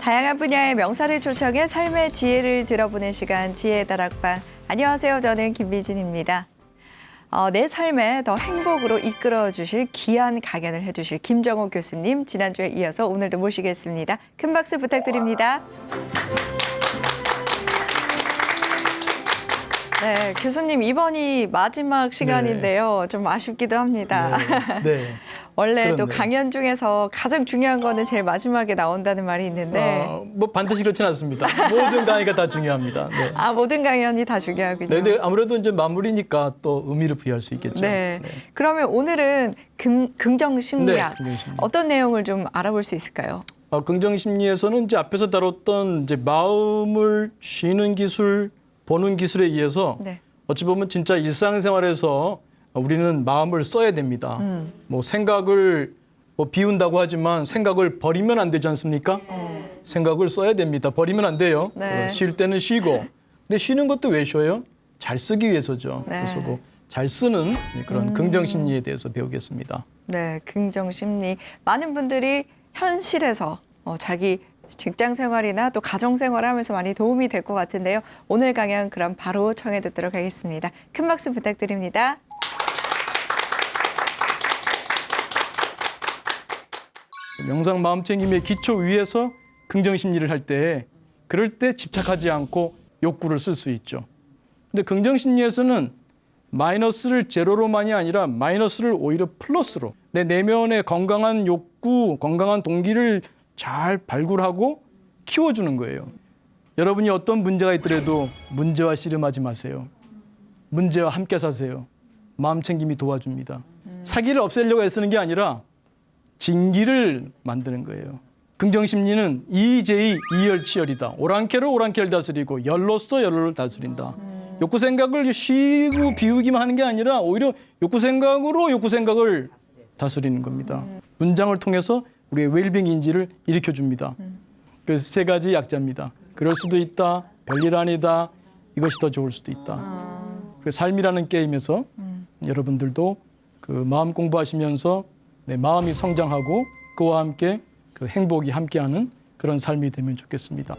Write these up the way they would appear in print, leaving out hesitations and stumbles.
다양한 분야의 명사를 초청해 삶의 지혜를 들어보는 시간 지혜의 다락방. 안녕하세요. 저는 김미진입니다. 내 삶에 더 행복으로 이끌어 주실 귀한 강연을 해주실 김정호 교수님, 지난주에 이어서 오늘도 모시겠습니다. 큰 박수 부탁드립니다. 네, 교수님 이번이 마지막 시간인데요. 좀 아쉽기도 합니다. 네. 원래 또 그렇네요. 강연 중에서 가장 중요한 거는 제일 마지막에 나온다는 말이 있는데 뭐 반드시 그렇지는 않습니다. 모든 강의가 다 중요합니다. 네. 모든 강연이 다 중요하군요. 네, 근데 아무래도 이제 마무리니까 또 의미를 부여할 수 있겠죠. 네. 그러면 오늘은 긍정 심리학 네, 긍정 심리학. 어떤 내용을 좀 알아볼 수 있을까요? 긍정 심리에서는 이제 앞에서 다뤘던 이제 마음을 쉬는 기술, 보는 기술에 의해서 네. 어찌 보면 진짜 일상생활에서 우리는 마음을 써야 됩니다. 뭐 생각을 뭐 비운다고 하지만 생각을 버리면 안 되지 않습니까? 생각을 써야 됩니다. 버리면 안 돼요. 네. 쉴 때는 쉬고. 근데 쉬는 것도 왜 쉬어요? 잘 쓰기 위해서죠. 네. 그래서 뭐 잘 쓰는 그런 긍정 심리에 대해서 배우겠습니다. 네, 긍정 심리. 많은 분들이 현실에서 자기 직장 생활이나 또 가정 생활을 하면서 많이 도움이 될 것 같은데요. 오늘 강연 그럼 바로 청해 듣도록 하겠습니다. 큰 박수 부탁드립니다. 명상 마음챙김의 기초 위에서 긍정 심리를 할 때 그럴 때 집착하지 않고 욕구를 쓸 수 있죠. 근데 긍정 심리에서는 마이너스를 제로로만이 아니라 마이너스를 오히려 플러스로 내 내면의 건강한 욕구, 건강한 동기를 잘 발굴하고 키워주는 거예요. 여러분이 어떤 문제가 있더라도 문제와 씨름하지 마세요. 문제와 함께 사세요. 마음챙김이 도와줍니다. 사기를 없애려고 애쓰는 게 아니라 진기를 만드는 거예요. 긍정심리는 이재이 이열치열이다. 오랑캐로 오랑캐를 다스리고 열로서 열로를 다스린다. 욕구 생각을 쉬고 비우기만 하는 게 아니라 오히려 욕구 생각으로 욕구 생각을 다스리는 겁니다. 문장을 통해서 우리의 웰빙 인지를 일으켜줍니다. 그 세 가지 약자입니다. 그럴 수도 있다. 별일 아니다. 이것이 더 좋을 수도 있다. 그 삶이라는 게임에서 여러분들도 그 마음 공부하시면서 내 마음이 성장하고 그와 함께 그 행복이 함께하는 그런 삶이 되면 좋겠습니다.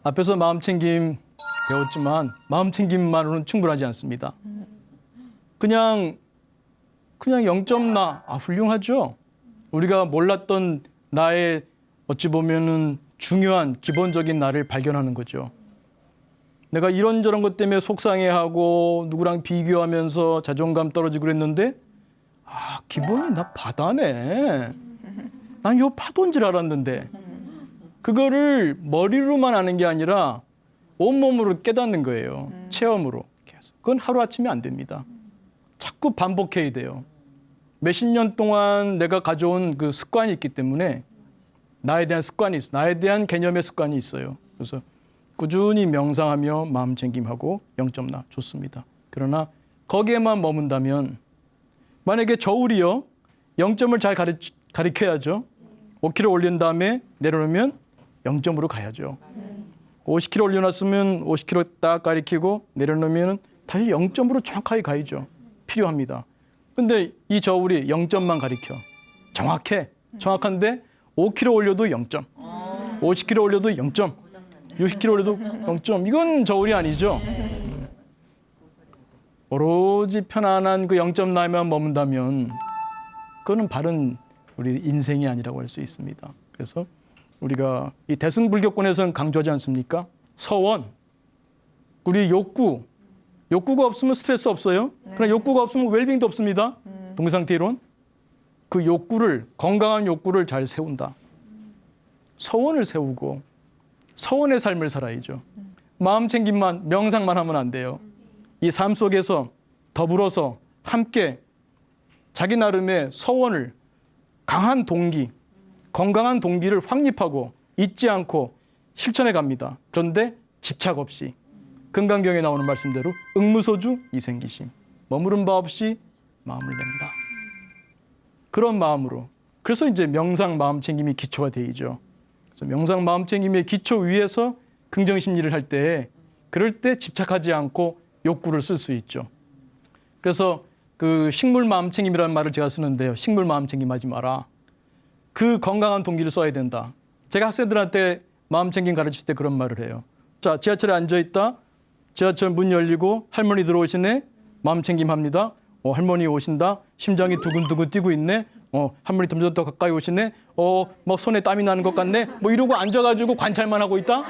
앞에서 마음챙김 배웠지만 마음챙김만으로는 충분하지 않습니다. 그냥 0점 훌륭하죠. 우리가 몰랐던 나의 어찌 보면은 중요한 기본적인 나를 발견하는 거죠. 내가 이런저런 것 때문에 속상해하고 누구랑 비교하면서 자존감 떨어지고 그랬는데 기본이 나 바다네. 난 요 파도인 줄 알았는데 그거를 머리로만 아는 게 아니라 온몸으로 깨닫는 거예요. 체험으로. 계속. 그건 하루아침에 안 됩니다. 자꾸 반복해야 돼요. 몇십 년 동안 내가 가져온 그 습관이 있기 때문에 나에 대한 습관이 있어요. 나에 대한 개념의 습관이 있어요. 그래서 꾸준히 명상하며 마음챙김하고 0점 좋습니다. 그러나 거기에만 머문다면 만약에 저울이요. 0점을 잘 가리켜야죠. 5kg 올린 다음에 내려놓으면 0점으로 가야죠. 50kg 올려놨으면 50kg 딱 가리키고 내려놓으면 다시 0점으로 정확하게 가야죠. 필요합니다. 근데 이 저울이 0점만 가리켜. 정확해. 정확한데 5kg 올려도 0점. 50kg 올려도 0점. 60kg 올려도 0점. 이건 저울이 아니죠. 오로지 편안한 그 0점 라인만 머문다면 그거는 바른 우리 인생이 아니라고 할 수 있습니다. 그래서 우리가 이 대승불교권에서는 강조하지 않습니까? 서원, 우리 욕구가 없으면 스트레스 없어요. 그러나 욕구가 없으면 웰빙도 없습니다. 동상태이론. 그 욕구를, 건강한 욕구를 잘 세운다. 서원을 세우고 서원의 삶을 살아야죠. 마음챙김만, 명상만 하면 안 돼요. 이 삶 속에서 더불어서 함께 자기 나름의 서원을 강한 동기, 건강한 동기를 확립하고 잊지 않고 실천해 갑니다. 그런데 집착 없이 금강경에 나오는 말씀대로 응무소주 이생기심 머무른 바 없이 마음을 낸다. 그런 마음으로 그래서 이제 명상 마음 챙김이 기초가 되죠. 그래서 명상 마음 챙김의 기초 위에서 긍정 심리를 할 때 그럴 때 집착하지 않고 욕구를 쓸 수 있죠. 그래서 그 식물 마음 챙김이라는 말을 제가 쓰는데요. 식물 마음 챙김 하지 마라. 그 건강한 동기를 써야 된다. 제가 학생들한테 마음 챙김 가르칠 때 그런 말을 해요. 자, 지하철에 앉아 있다. 지하철 문 열리고 할머니 들어오시네. 마음 챙김 합니다. 할머니 오신다. 심장이 두근두근 뛰고 있네. 할머니 점점 더 가까이 오시네. 뭐 손에 땀이 나는 것 같네. 뭐 이러고 앉아가지고 관찰만 하고 있다.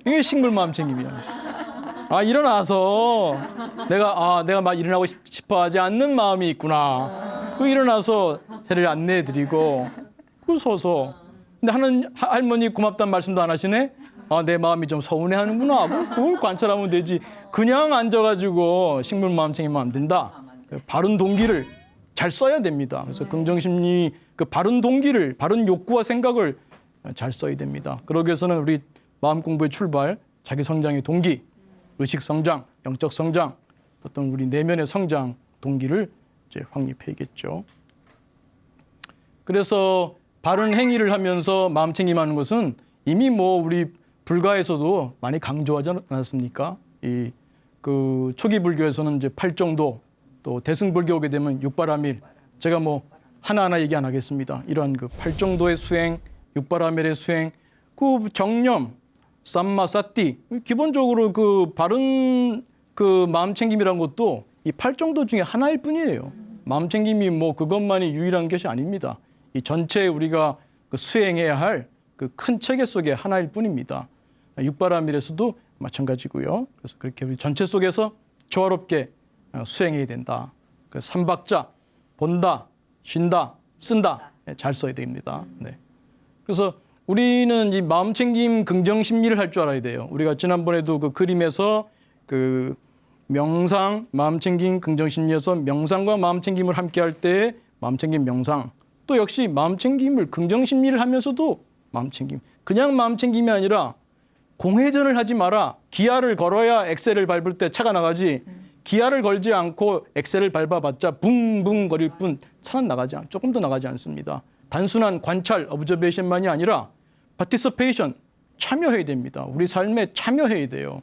이게 식물 마음 챙김이야. 일어나서 내가 막 일어나고 싶어 하지 않는 마음이 있구나. 그 일어나서 새를 안내해드리고 그 서서 근데 할머니 고맙다는 말씀도 안 하시네. 내 마음이 좀 서운해하는구나. 뭐 그걸 관찰하면 되지. 그냥 앉아가지고 식물 마음 챙기면 안 된다. 바른 동기를 잘 써야 됩니다. 그래서 긍정심리 그 바른 동기를 바른 욕구와 생각을 잘 써야 됩니다. 그러기 위해서는 우리 마음 공부의 출발, 자기 성장의 동기, 의식 성장, 영적 성장, 어떤 우리 내면의 성장 동기를 이제 확립해야겠죠. 그래서 바른 행위를 하면서 마음 챙김하는 것은 이미 뭐 우리 불가에서도 많이 강조하지 않았습니까? 그 초기 불교에서는 이제 팔정도 또 대승불교 오게 되면 육바라밀 제가 뭐 하나하나 얘기 안 하겠습니다. 이러한 그 팔정도의 수행, 육바라밀의 수행, 그 정념, 삼마사띠 기본적으로 그 바른 그 마음 챙김이라는 것도 이 팔정도 중에 하나일 뿐이에요. 마음 챙김이 뭐 그것만이 유일한 것이 아닙니다. 이 전체 우리가 그 수행해야 할 그 큰 체계 속의 하나일 뿐입니다. 육바라밀에서도 마찬가지고요. 그래서 그렇게 우리 전체 속에서 조화롭게 수행해야 된다. 그 삼박자 본다, 쉰다, 쓴다 잘 써야 됩니다. 네. 그래서 우리는 이 마음 챙김 긍정 심리를 할 줄 알아야 돼요. 우리가 지난번에도 그 그림에서 그 명상, 마음 챙김 긍정 심리에서 명상과 마음 챙김을 함께 할 때 마음 챙김 명상 또 역시 마음 챙김을 긍정 심리를 하면서도 마음 챙김 그냥 마음 챙김이 아니라 공회전을 하지 마라. 기아를 걸어야 엑셀을 밟을 때 차가 나가지. 기아를 걸지 않고 엑셀을 밟아봤자 붕붕 거릴 뿐 차는 조금도 나가지 않습니다. 단순한 관찰, 오브저베이션만이 아니라 파티시페이션, 참여해야 됩니다. 우리 삶에 참여해야 돼요.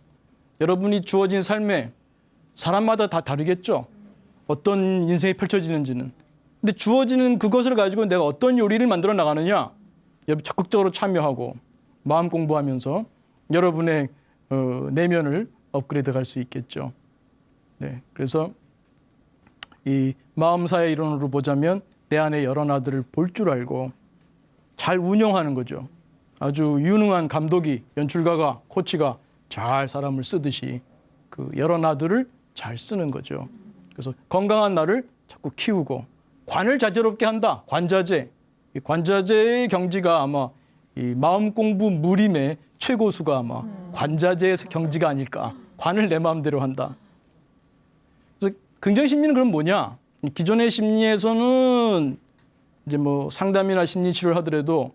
여러분이 주어진 삶에 사람마다 다 다르겠죠. 어떤 인생이 펼쳐지는지는. 근데 주어지는 그것을 가지고 내가 어떤 요리를 만들어 나가느냐. 여러분 적극적으로 참여하고 마음 공부하면서 여러분의 내면을 업그레이드 갈 수 있겠죠. 네, 그래서 이 마음사의 이론으로 보자면 내 안에 여러 나들을 볼 줄 알고 잘 운영하는 거죠. 아주 유능한 감독이, 연출가가, 코치가 잘 사람을 쓰듯이 그 여러 나들을 잘 쓰는 거죠. 그래서 건강한 나를 자꾸 키우고 관을 자제롭게 한다. 관자재. 이 관자재의 경지가 아마 이 마음 공부 무림의 최고수가 아마 관자재의 경지가 아닐까. 관을 내 마음대로 한다. 그래서 긍정 심리는 그럼 뭐냐? 기존의 심리에서는 이제 뭐 상담이나 심리 치료를 하더라도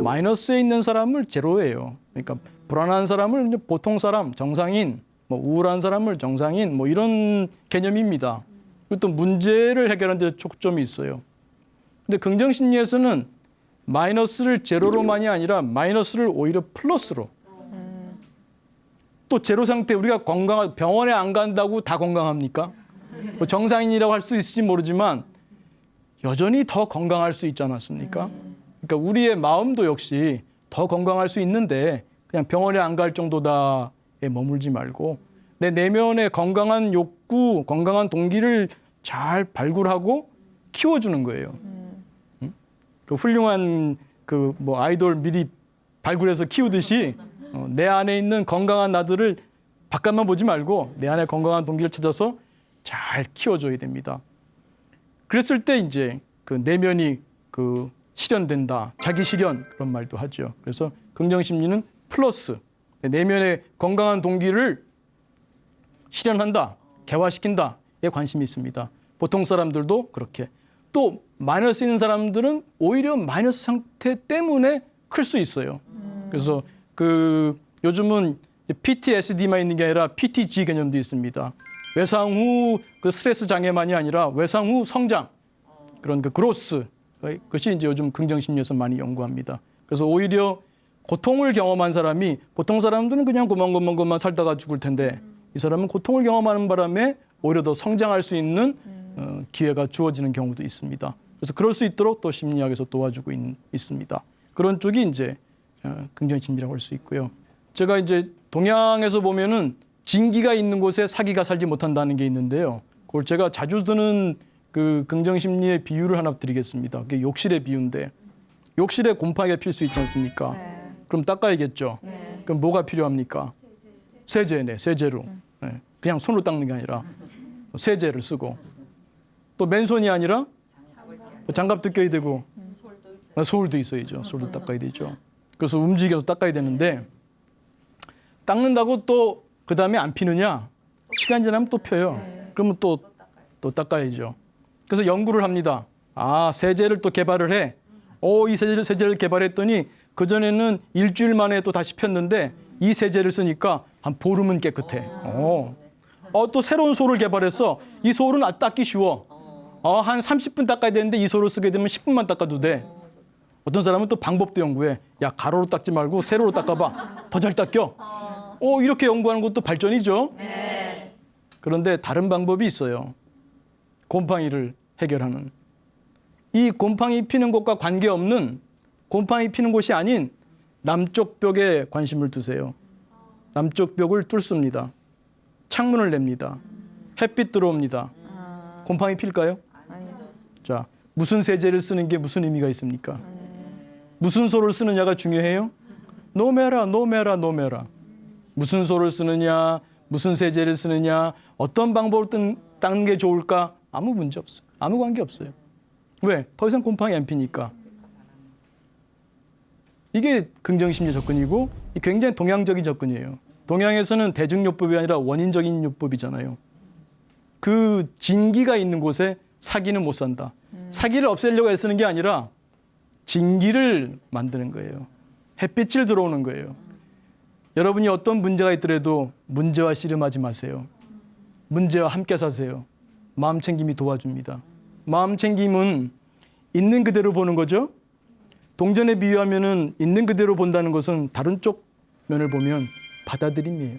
마이너스에 있는 사람을 제로예요. 그러니까 불안한 사람을 이제 보통 사람, 정상인, 뭐 우울한 사람을 정상인, 뭐 이런 개념입니다. 그리고 또 문제를 해결하는 데 초점이 있어요. 근데 긍정 심리에서는 마이너스를 제로로만이 아니라 마이너스를 오히려 플러스로. 또 제로 상태 우리가 병원에 안 간다고 다 건강합니까? 뭐 정상인이라고 할 수 있을지 모르지만 여전히 더 건강할 수 있지 않았습니까? 그러니까 우리의 마음도 역시 더 건강할 수 있는데 그냥 병원에 안 갈 정도다에 머물지 말고 내 내면의 건강한 욕구, 건강한 동기를 잘 발굴하고 키워주는 거예요. 그 훌륭한 그 뭐 아이돌 미리 발굴해서 키우듯이 내 안에 있는 건강한 나들을 바깥만 보지 말고 내 안에 건강한 동기를 찾아서 잘 키워줘야 됩니다. 그랬을 때 이제 그 내면이 그 실현된다. 자기 실현 그런 말도 하죠. 그래서 긍정 심리는 플러스 내면의 건강한 동기를 실현한다, 개화시킨다에 관심이 있습니다. 보통 사람들도 그렇게. 또 마이너스 있는 사람들은 오히려 마이너스 상태 때문에 클 수 있어요. 그래서 요즘은 PTSD만 있는 게 아니라 PTG 개념도 있습니다. 외상 후 그 스트레스 장애만이 아니라 외상 후 성장, 그런 그 그로스, 그것이 이제 요즘 긍정심리에서 많이 연구합니다. 그래서 오히려 고통을 경험한 사람이, 보통 사람들은 그냥 고만고만 살다가 죽을 텐데 이 사람은 고통을 경험하는 바람에 오히려 더 성장할 수 있는 기회가 주어지는 경우도 있습니다. 그래서 그럴 수 있도록 또 심리학에서 도와주고 있습니다. 그런 쪽이 이제 긍정심리라고 할 수 있고요. 제가 이제 동양에서 보면은 진기가 있는 곳에 사기가 살지 못한다는 게 있는데요. 그걸 제가 자주 드는 그 긍정심리의 비유를 하나 드리겠습니다. 그게 욕실의 비유인데, 욕실에 곰팡이가 필 수 있지 않습니까? 네. 그럼 닦아야겠죠. 네. 그럼 뭐가 필요합니까? 세제네, 세제로. 네. 그냥 손으로 닦는 게 아니라 세제를 쓰고, 또 맨손이 아니라 장갑도 껴야 되고, 소울도 있어야죠. 소울도 닦아야 되죠. 그래서 움직여서 닦아야 되는데, 닦는다고 또 그 다음에 안 피느냐? 시간 지나면 또 펴요. 그러면 또 닦아야죠. 그래서 연구를 합니다. 아, 세제를 또 개발을 해. 이 세제를 개발했더니 그전에는 일주일 만에 또 다시 폈는데 이 세제를 쓰니까 한 보름은 깨끗해. 또 새로운 소를 개발했어. 이 소는 닦기 쉬워. 한 30분 닦아야 되는데 이 소를 쓰게 되면 10분만 닦아도 돼. 어떤 사람은 또 방법도 연구해. 야, 가로로 닦지 말고 세로로 닦아봐. 더 잘 닦여. 이렇게 연구하는 것도 발전이죠. 네. 그런데 다른 방법이 있어요. 곰팡이를 해결하는. 이 곰팡이 피는 곳과 관계없는, 곰팡이 피는 곳이 아닌 남쪽 벽에 관심을 두세요. 남쪽 벽을 뚫습니다. 창문을 냅니다. 햇빛 들어옵니다. 곰팡이 필까요? 자, 무슨 세제를 쓰는 게 무슨 의미가 있습니까? 무슨 소를 쓰느냐가 중요해요? 노메라. 무슨 소를 쓰느냐, 무슨 세제를 쓰느냐, 어떤 방법으로 닦는 게 좋을까? 아무 문제 없어요. 아무 관계 없어요. 왜? 더 이상 곰팡이 안 피니까. 이게 긍정심리 접근이고 굉장히 동양적인 접근이에요. 동양에서는 대증요법이 아니라 원인적인 요법이잖아요. 그 진기가 있는 곳에 사기는 못 산다. 사기를 없애려고 애쓰는 게 아니라 진기를 만드는 거예요. 햇빛을 들어오는 거예요. 여러분이 어떤 문제가 있더라도 문제와 씨름하지 마세요. 문제와 함께 사세요. 마음 챙김이 도와줍니다. 마음 챙김은 있는 그대로 보는 거죠. 동전에 비유하면은 있는 그대로 본다는 것은 다른 쪽 면을 보면 받아들임이에요.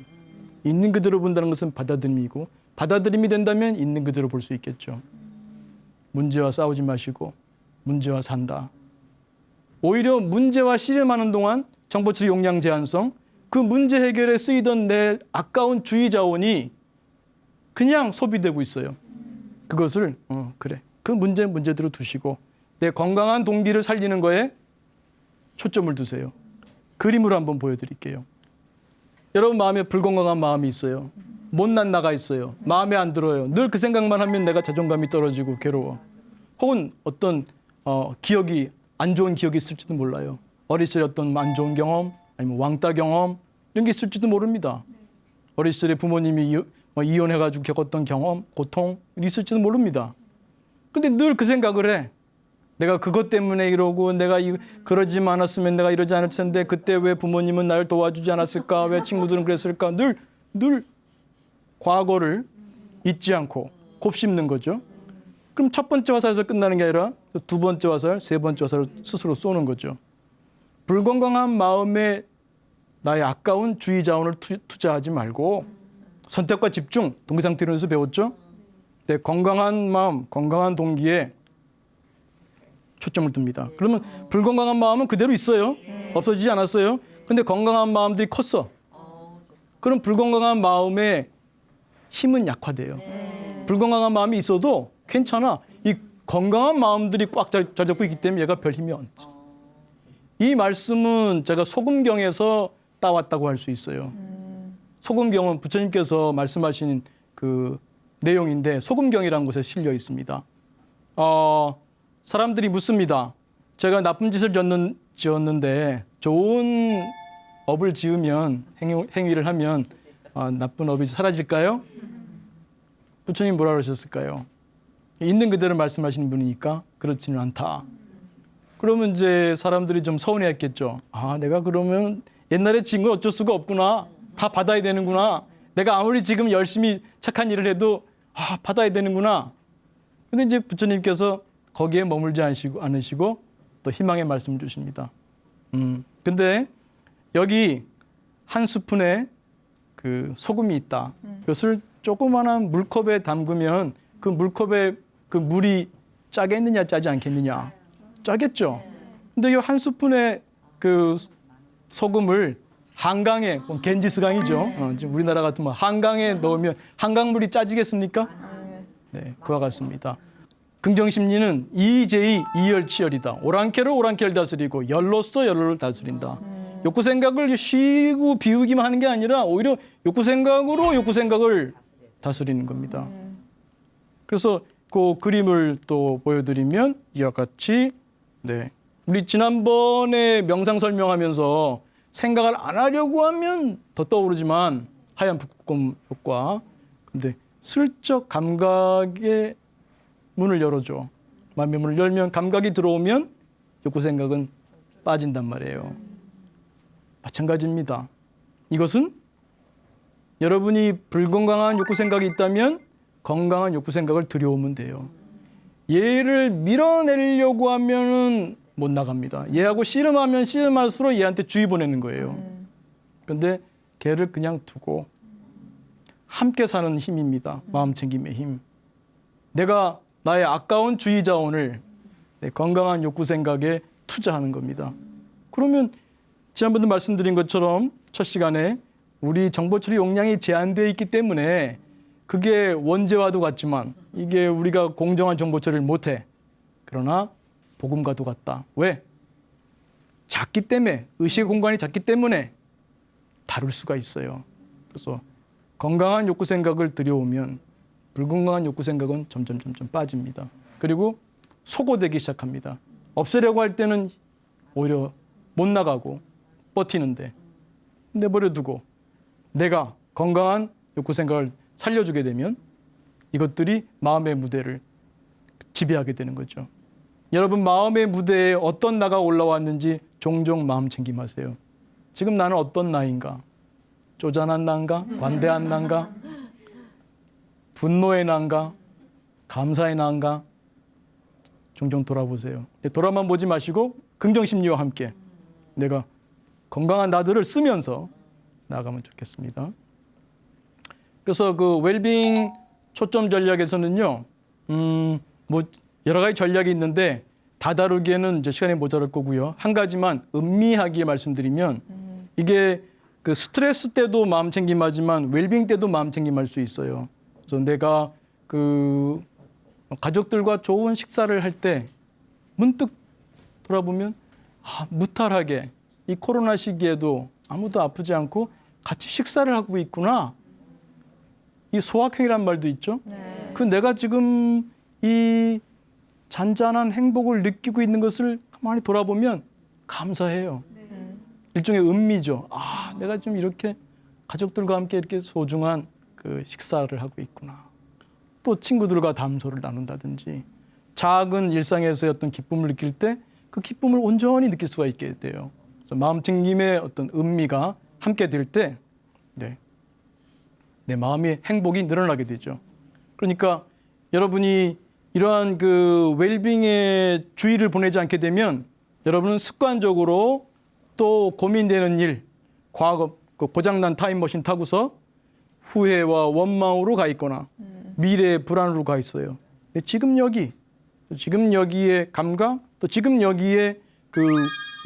있는 그대로 본다는 것은 받아들임이고, 받아들임이 된다면 있는 그대로 볼 수 있겠죠. 문제와 싸우지 마시고 문제와 산다. 오히려 문제와 씨름하는 동안 정보처리 용량 제한성, 그 문제 해결에 쓰이던 내 아까운 주의 자원이 그냥 소비되고 있어요. 그것을 그래. 그 문제대로 두시고 내 건강한 동기를 살리는 거에 초점을 두세요. 그림으로 한번 보여드릴게요. 여러분 마음에 불건강한 마음이 있어요. 못난 나가 있어요. 마음에 안 들어요. 늘 그 생각만 하면 내가 자존감이 떨어지고 괴로워. 혹은 어떤 기억이 안 좋은 기억이 있을지도 몰라요. 어릴 시절에 어떤 안 좋은 경험, 아니면 왕따 경험 이런 게 있을지도 모릅니다. 어릴 시절에 부모님이 이혼해가지고 겪었던 경험, 고통 있을지도 모릅니다. 근데 늘 그 생각을 해. 내가 그것 때문에 이러고 내가 그러지 않았으면 내가 이러지 않을 텐데 그때 왜 부모님은 나를 도와주지 않았을까? 왜 친구들은 그랬을까? 늘 과거를 잊지 않고 곱씹는 거죠. 그럼 첫 번째 화살에서 끝나는 게 아니라 두 번째 화살, 세 번째 화살을 스스로 쏘는 거죠. 불건강한 마음에 나의 아까운 주의 자원을 투자하지 말고 선택과 집중, 동기상태 이론에서 배웠죠? 내 건강한 마음, 건강한 동기에 초점을 둡니다. 그러면 불건강한 마음은 그대로 있어요. 없어지지 않았어요. 근데 건강한 마음들이 컸어. 그럼 불건강한 마음의 힘은 약화돼요. 불건강한 마음이 있어도 괜찮아. 이 건강한 마음들이 꽉 잘 잡고 있기 때문에 얘가 별 힘이 없지. 이 말씀은 제가 소금경에서 따왔다고 할 수 있어요. 소금경은 부처님께서 말씀하신 그 내용인데 소금경이라는 곳에 실려 있습니다. 사람들이 묻습니다. 제가 나쁜 짓을 지었는데 좋은 업을 지으면 행위를 하면 나쁜 업이 사라질까요? 부처님 뭐라 그러셨을까요? 있는 그대로 말씀하시는 분이니까 그렇지는 않다. 그러면 이제 사람들이 좀 서운해했겠죠. 아, 내가 그러면 옛날에 지은 건 어쩔 수가 없구나. 다 받아야 되는구나. 내가 아무리 지금 열심히 착한 일을 해도 받아야 되는구나. 근데 이제 부처님께서 거기에 머물지 않으시고 또 희망의 말씀을 주십니다. 근데 여기 한 스푼에 그 소금이 있다. 그것을 조그마한 물컵에 담그면 그 물컵에 그 물이 짜겠느냐 짜지 않겠느냐. 짜겠죠. 근데 이 한 스푼의 그 소금을 한강에, 겐지스강이죠. 지금 우리나라 같으면 한강에 넣으면 한강물이 짜지겠습니까? 네, 그와 같습니다. 긍정심리는 이제이 이열치열이다. 오랑캐로 오랑캐를 다스리고 열로서 열로를 다스린다. 욕구 생각을 쉬고 비우기만 하는 게 아니라 오히려 욕구 생각으로 욕구 생각을 다스리는 겁니다. 그래서 그 그림을 또 보여드리면 이와 같이 네, 우리 지난번에 명상 설명하면서 생각을 안 하려고 하면 더 떠오르지만 하얀 북극곰 효과. 근데 슬쩍 감각의 문을 열어줘. 마음의 문을 열면 감각이 들어오면 욕구 생각은 빠진단 말이에요. 마찬가지입니다. 이것은 여러분이 불건강한 욕구 생각이 있다면 건강한 욕구 생각을 들여오면 돼요. 얘를 밀어내려고 하면은 못 나갑니다. 얘하고 씨름하면 씨름할수록 얘한테 주의 보내는 거예요. 근데 걔를 그냥 두고 함께 사는 힘입니다. 마음 챙김의 힘. 내가 나의 아까운 주의 자원을 내 건강한 욕구 생각에 투자하는 겁니다. 그러면 지난번도 말씀드린 것처럼 첫 시간에 우리 정보 처리 용량이 제한되어 있기 때문에 그게 원죄와도 같지만 이게 우리가 공정한 정보 처리를 못해. 그러나 복음과도 같다. 왜? 작기 때문에, 의식의 공간이 작기 때문에 다룰 수가 있어요. 그래서 건강한 욕구 생각을 들여오면 불건강한 욕구 생각은 점점 빠집니다. 그리고 소고되기 시작합니다. 없애려고 할 때는 오히려 못 나가고 버티는데 내버려두고 내가 건강한 욕구 생각을 살려주게 되면 이것들이 마음의 무대를 지배하게 되는 거죠. 여러분 마음의 무대에 어떤 나가 올라왔는지 종종 마음 챙김하세요. 지금 나는 어떤 나인가? 쪼잔한 나인가? 관대한 나인가? 분노의 나인가? 감사의 나인가? 종종 돌아보세요. 돌아만 보지 마시고 긍정심리와 함께 내가 건강한 나들을 쓰면서 나아가면 좋겠습니다. 그래서 그 웰빙 초점 전략에서는요, 뭐 여러 가지 전략이 있는데 다 다루기에는 이제 시간이 모자랄 거고요. 한 가지만 음미하게 말씀드리면 이게 그 스트레스 때도 마음 챙김하지만 웰빙 때도 마음 챙김할 수 있어요. 그래서 내가 그 가족들과 좋은 식사를 할 때 문득 돌아보면 무탈하게 이 코로나 시기에도 아무도 아프지 않고 같이 식사를 하고 있구나. 이 소확행이란 말도 있죠. 네. 그 내가 지금 이 잔잔한 행복을 느끼고 있는 것을 가만히 돌아보면 감사해요. 일종의 음미죠. 내가 좀 이렇게 가족들과 함께 이렇게 소중한 그 식사를 하고 있구나. 또 친구들과 담소를 나눈다든지 작은 일상에서의 어떤 기쁨을 느낄 때 그 기쁨을 온전히 느낄 수가 있게 돼요. 그래서 마음 챙김의 어떤 음미가 함께 될 때 내 마음의 행복이 늘어나게 되죠. 그러니까 여러분이 이러한 그 웰빙에 주의를 보내지 않게 되면 여러분은 습관적으로 또 고민되는 일, 과거 그 고장난 타임머신 타고서 후회와 원망으로 가 있거나 미래의 불안으로 가 있어요. 근데 지금 여기에 감각, 또 지금 여기에 그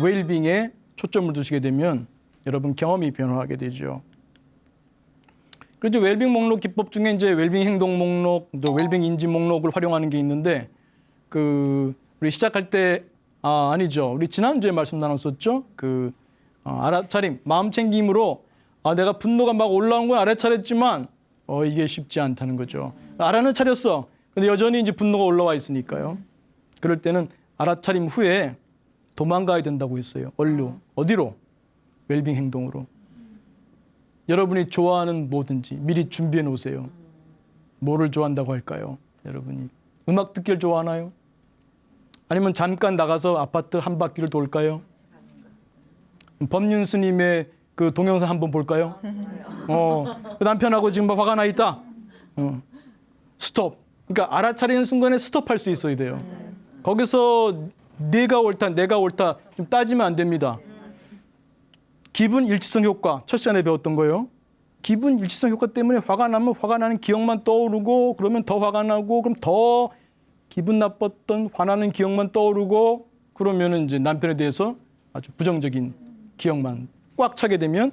웰빙에 초점을 두시게 되면 여러분 경험이 변화하게 되죠. 그래서 웰빙 목록 기법 중에 이제 웰빙 행동 목록, 또 웰빙 인지 목록을 활용하는 게 있는데 그 우리 시작할 때 아니죠. 우리 지난주에 말씀 나눴었죠. 그 알아차림, 마음 챙김으로 내가 분노가 막 올라온 건 알아차렸지만 이게 쉽지 않다는 거죠. 알아는 차렸어. 근데 여전히 이제 분노가 올라와 있으니까요. 그럴 때는 알아차림 후에 도망가야 된다고 했어요. 어디로? 웰빙 행동으로. 여러분이 좋아하는 뭐든지 미리 준비해 놓으세요. 뭐를 좋아한다고 할까요? 여러분이 음악 듣기를 좋아하나요? 아니면 잠깐 나가서 아파트 한 바퀴를 돌까요? 법륜 스님의 그 동영상 한번 볼까요? 남편하고 지금 막 화가 나 있다. 스톱. 그러니까 알아차리는 순간에 스톱할 수 있어야 돼요. 거기서 내가 옳다 좀 따지면 안 됩니다. 기분 일치성 효과 첫 시간에 배웠던 거예요. 기분 일치성 효과 때문에 화가 나면 화가 나는 기억만 떠오르고 그러면 더 화가 나고 그럼 더 기분 나빴던 화나는 기억만 떠오르고 그러면은 이제 남편에 대해서 아주 부정적인 기억만 꽉 차게 되면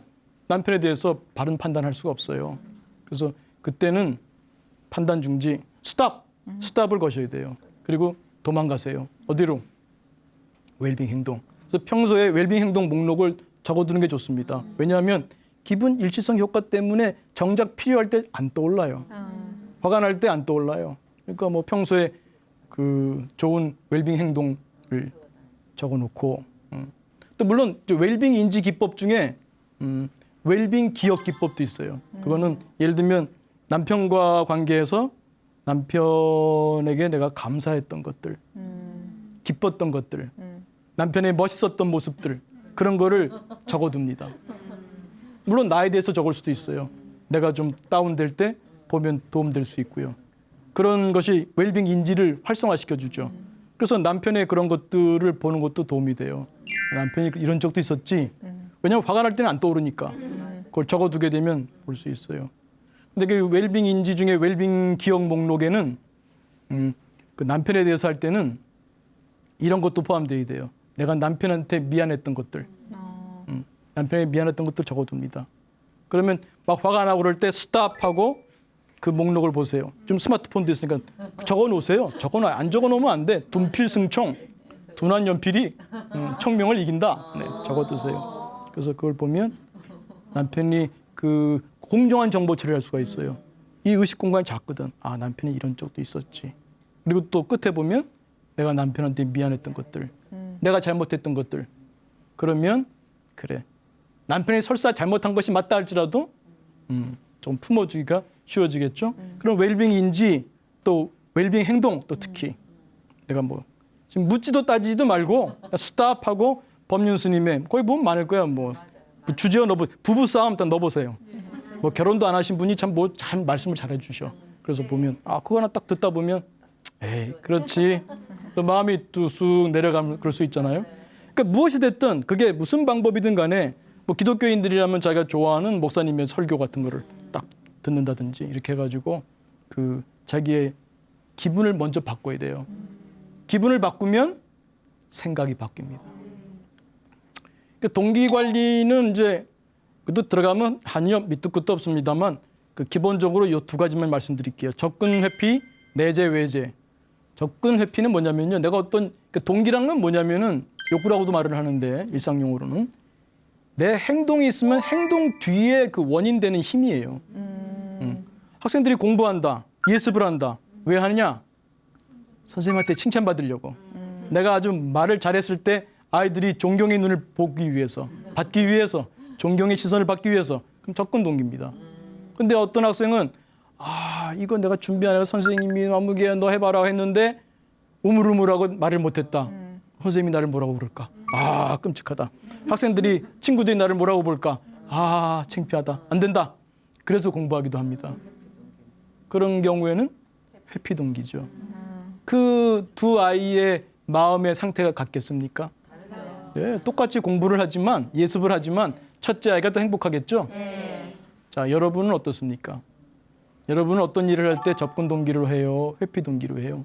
남편에 대해서 바른 판단할 수가 없어요. 그래서 그때는 판단 중지 스탑을 거셔야 돼요. 그리고 도망가세요. 어디로? 웰빙 행동. 그래서 평소에 웰빙 행동 목록을 적어두는 게 좋습니다. 왜냐하면 기분 일치성 효과 때문에 정작 필요할 때 안 떠올라요. 화가 날 때 안 떠올라요. 그러니까 뭐 평소에 그 좋은 웰빙 행동을 적어놓고 또 물론 웰빙 인지 기법 중에 웰빙 기억 기법도 있어요. 그거는 예를 들면 남편과 관계에서 남편에게 내가 감사했던 것들, 기뻤던 것들, 남편의 멋있었던 모습들 그런 거를 적어둡니다. 물론 나에 대해서 적을 수도 있어요. 내가 좀 다운될 때 보면 도움될 수 있고요. 그런 것이 웰빙 인지를 활성화시켜 주죠. 그래서 남편의 그런 것들을 보는 것도 도움이 돼요. 남편이 이런 적도 있었지. 왜냐하면 화가 날 때는 안 떠오르니까. 그걸 적어두게 되면 볼 수 있어요. 근데 그 웰빙 인지 중에 웰빙 기억 목록에는 그 남편에 대해서 할 때는 이런 것도 포함되어야 돼요. 내가 남편한테 미안했던 것들. 남편에게 미안했던 것들 적어둡니다. 그러면 막 화가 나고 그럴 때 스탑하고 그 목록을 보세요. 좀 스마트폰도 있으니까 적어놓으세요. 안 적어놓으면 안 돼. 둔필승총, 둔한연필이 총명을 이긴다. 네, 적어두세요. 그래서 그걸 보면 남편이 그 공정한 정보 처리할 수가 있어요. 이 의식 공간이 작거든. 아, 남편이 이런 적도 있었지. 그리고 또 끝에 보면 내가 남편한테 미안했던 것들, 내가 잘못했던 것들. 그러면 그래. 남편이 설사 잘못한 것이 맞다 할지라도 좀 품어주기가 쉬워지겠죠. 그럼 웰빙 인지 또 웰빙 행동 또 특히 내가 뭐 지금 묻지도 따지지도 말고 스탑하고 법륜 스님의 거기 보면 많을 거야. 뭐 주제어 넣어 부부 싸움 일단 넣어보세요. 뭐 결혼도 안 하신 분이 참 말씀을 잘해 주셔. 그래서 보면 그거 하나 딱 듣다 보면 에이 그렇지. 또 마음이 또 쑥 내려가면 그럴 수 있잖아요. 그러니까 무엇이 됐든 그게 무슨 방법이든 간에 뭐 기독교인들이라면 자기가 좋아하는 목사님의 설교 같은 거를 딱 듣는다든지 이렇게 해가지고 그 자기의 기분을 먼저 바꿔야 돼요. 기분을 바꾸면 생각이 바뀝니다. 그러니까 동기 관리는 이제 그것도 들어가면 한이요 밑도 끝도 없습니다만 그 기본적으로 이 두 가지만 말씀드릴게요. 접근 회피, 내재 외재. 접근 회피는 뭐냐면요. 내가 어떤 동기랑은 뭐냐면은 욕구라고도 말을 하는데 일상용어로는 내 행동이 있으면 행동 뒤에 그 원인 되는 힘이에요. 학생들이 공부한다, 예습을 한다. 왜 하느냐? 선생님한테 칭찬받으려고. 내가 아주 말을 잘했을 때 아이들이 존경의 눈을 보기 위해서, 받기 위해서, 존경의 시선을 받기 위해서. 그럼 접근 동기입니다. 근데 어떤 학생은 이거 내가 준비 안 해서 선생님이 아무개 너 해봐라 했는데 우물우물하고 말을 못했다. 선생님이 나를 뭐라고 그럴까? 끔찍하다. 학생들이 친구들이 나를 뭐라고 볼까? 창피하다. 안 된다. 그래서 공부하기도 합니다. 그런 경우에는 회피 동기죠. 그 두 아이의 마음의 상태가 같겠습니까? 예, 똑같이 공부를 하지만 예습을 하지만 첫째 아이가 더 행복하겠죠? 자, 여러분은 어떻습니까? 여러분은 어떤 일을 할 때 접근 동기로 해요? 회피 동기로 해요?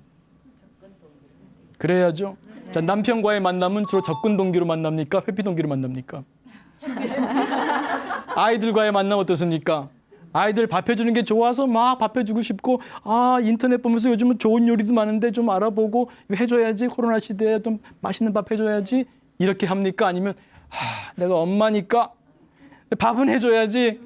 그래야죠. 자, 남편과의 만남은 주로 접근 동기로 만납니까? 회피 동기로 만납니까? 아이들과의 만남 어떻습니까? 아이들 밥 해주는 게 좋아서 막 밥 해주고 싶고 인터넷 보면서 요즘은 좋은 요리도 많은데 좀 알아보고 해줘야지 코로나 시대에 좀 맛있는 밥 해줘야지 이렇게 합니까? 아니면 내가 엄마니까 밥은 해줘야지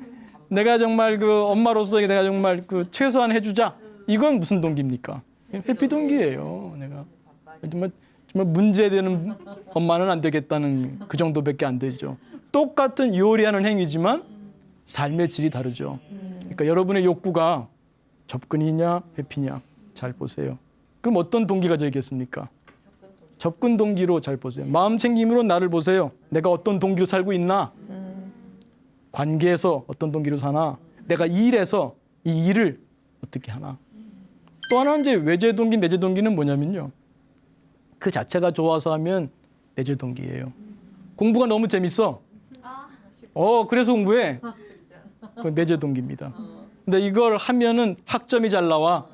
내가 정말 그 엄마로서 내가 정말 그 최소한 해주자 이건 무슨 동기입니까? 회피 동기예요. 내가 정말 문제되는 엄마는 안 되겠다는 그 정도밖에 안 되죠. 똑같은 요리하는 행위지만 삶의 질이 다르죠. 그러니까 여러분의 욕구가 접근이냐 회피냐 잘 보세요. 그럼 어떤 동기가 되겠습니까? 접근 동기로 잘 보세요. 마음 챙김으로 나를 보세요. 내가 어떤 동기로 살고 있나? 관계에서 어떤 동기로 사나? 내가 이 일에서 이 일을 어떻게 하나? 또 하나는 이제 외제 동기, 내재 동기는 뭐냐면요. 그 자체가 좋아서 하면 내재 동기예요. 공부가 너무 재밌어. 그래서 공부해. 그건 내재 동기입니다. 근데 이걸 하면은 학점이 잘 나와.